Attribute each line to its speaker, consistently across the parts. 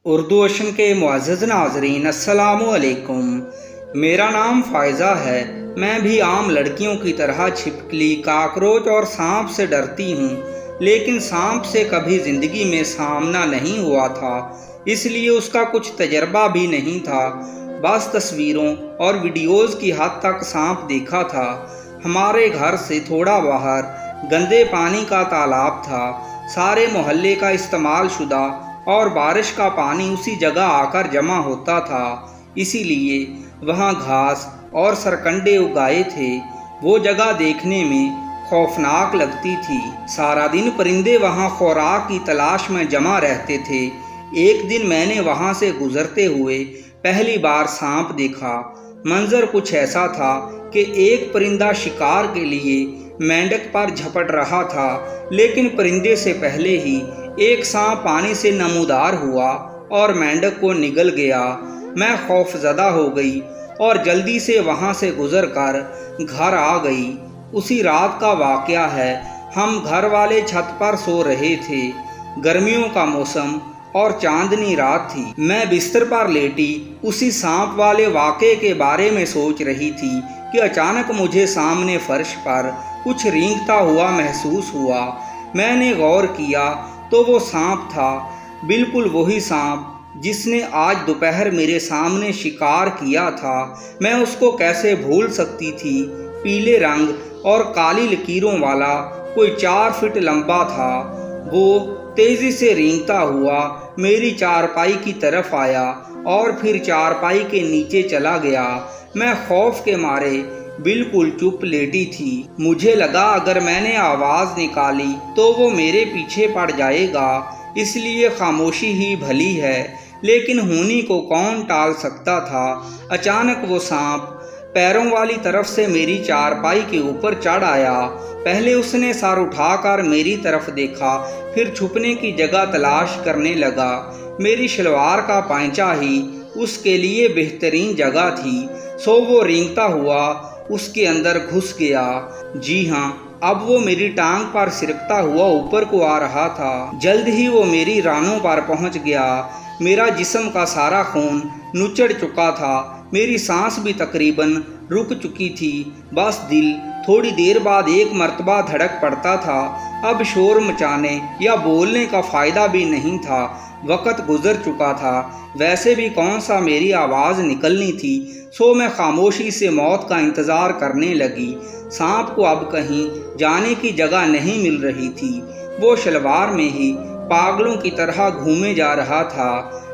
Speaker 1: اردو اشن کے معزز ناظرین السلام علیکم۔ میرا نام فائزہ ہے۔ میں بھی عام لڑکیوں کی طرح چھپکلی، کاکروچ اور سانپ سے ڈرتی ہوں، لیکن سانپ سے کبھی زندگی میں سامنا نہیں ہوا تھا، اس لیے اس کا کچھ تجربہ بھی نہیں تھا۔ بس تصویروں اور ویڈیوز کی حد تک سانپ دیکھا تھا۔ ہمارے گھر سے تھوڑا باہر گندے پانی کا تالاب تھا، سارے محلے کا استعمال شدہ، اور بارش کا پانی اسی جگہ آ کر جمع ہوتا تھا، اسی لیے وہاں گھاس اور سرکنڈے اگائے تھے۔ وہ جگہ دیکھنے میں خوفناک لگتی تھی۔ سارا دن پرندے وہاں خوراک کی تلاش میں جمع رہتے تھے۔ ایک دن میں نے وہاں سے گزرتے ہوئے پہلی بار سانپ دیکھا۔ منظر کچھ ایسا تھا کہ ایک پرندہ شکار کے لیے مینڈک پر جھپٹ رہا تھا، لیکن پرندے سے پہلے ہی ایک سانپ پانی سے نمودار ہوا اور مینڈک کو نگل گیا۔ میں خوف زدہ ہو گئی اور جلدی سے وہاں سے گزر کر گھر آ گئی۔ اسی رات کا واقعہ ہے۔ ہم گھر والے چھت پر سو رہے تھے، گرمیوں کا موسم اور چاندنی رات تھی۔ میں بستر پر لیٹی اسی سانپ والے واقعے کے بارے میں سوچ رہی تھی کہ اچانک مجھے سامنے فرش پر کچھ رینگتا ہوا محسوس ہوا۔ میں نے غور کیا تو وہ سانپ تھا، بالکل وہی سانپ جس نے آج دوپہر میرے سامنے شکار کیا تھا۔ میں اس کو کیسے بھول سکتی تھی؟ پیلے رنگ اور کالی لکیروں والا، کوئی 4 فٹ لمبا تھا۔ وہ تیزی سے رینگتا ہوا میری چارپائی کی طرف آیا اور پھر چارپائی کے نیچے چلا گیا۔ میں خوف کے مارے بالکل چپ لیٹی تھی۔ مجھے لگا اگر میں نے آواز نکالی تو وہ میرے پیچھے پڑ جائے گا، اس لیے خاموشی ہی بھلی ہے، لیکن ہونی کو کون ٹال سکتا تھا۔ اچانک وہ سانپ پیروں والی طرف سے میری چارپائی کے اوپر چڑھ آیا۔ پہلے اس نے سر اٹھا کر میری طرف دیکھا، پھر چھپنے کی جگہ تلاش کرنے لگا۔ میری شلوار کا پائچہ ہی اس کے لیے بہترین جگہ تھی، سو وہ رینگتا ہوا اس کے اندر گھس گیا۔ جی ہاں، اب وہ میری ٹانگ پر سرکتا ہوا اوپر کو آ رہا تھا۔ جلد ہی وہ میری رانوں پر پہنچ گیا۔ میرا جسم کا سارا خون نچڑ چکا تھا، میری سانس بھی تقریباً رک چکی تھی۔ بس دل تھوڑی دیر بعد ایک مرتبہ دھڑک پڑتا تھا۔ اب شور مچانے یا بولنے کا فائدہ بھی نہیں تھا، وقت گزر چکا تھا۔ ویسے بھی کون سا میری آواز نکلنی تھی، سو میں خاموشی سے موت کا انتظار کرنے لگی۔ سانپ کو اب کہیں جانے کی جگہ نہیں مل رہی تھی، وہ شلوار میں ہی پاگلوں کی طرح گھومے جا رہا تھا۔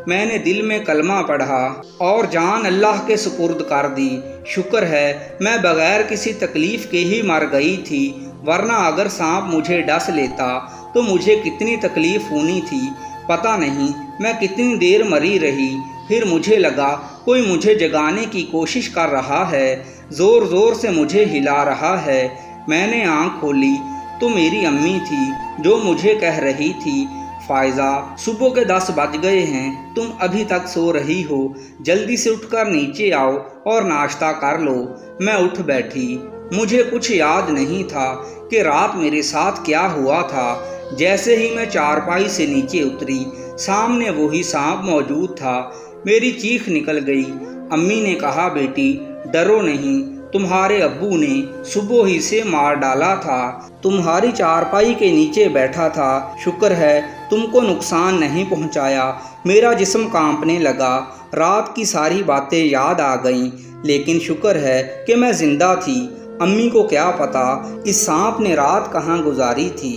Speaker 1: میں نے دل میں کلمہ پڑھا اور جان اللہ کے سپرد کر دی۔ شکر ہے میں بغیر کسی تکلیف کے ہی مر گئی تھی، ورنہ اگر سانپ مجھے ڈس لیتا تو مجھے کتنی تکلیف ہونی تھی۔ پتہ نہیں میں کتنی دیر مری رہی، پھر مجھے لگا کوئی مجھے جگانے کی کوشش کر رہا ہے، زور زور سے مجھے ہلا رہا ہے۔ میں نے آنکھ کھولی تو میری امی تھی جو مجھے کہہ رہی تھی، فائزہ صبح کے 10 بج گئے ہیں، تم ابھی تک سو رہی ہو، جلدی سے اٹھ کر نیچے آؤ اور ناشتہ کر لو۔ میں اٹھ بیٹھی۔ مجھے کچھ یاد نہیں تھا کہ رات میرے ساتھ کیا ہوا تھا۔ جیسے ہی میں چارپائی سے نیچے اتری، سامنے وہی سانپ موجود تھا۔ میری چیخ نکل گئی۔ امی نے کہا، بیٹی ڈرو نہیں، تمہارے ابو نے صبح ہی سے مار ڈالا تھا، تمہاری چارپائی کے نیچے بیٹھا تھا، شکر ہے تم کو نقصان نہیں پہنچایا۔ میرا جسم کانپنے لگا، رات کی ساری باتیں یاد آ گئیں، لیکن شکر ہے کہ میں زندہ تھی۔ امی کو کیا پتا اس سانپ نے رات کہاں گزاری تھی۔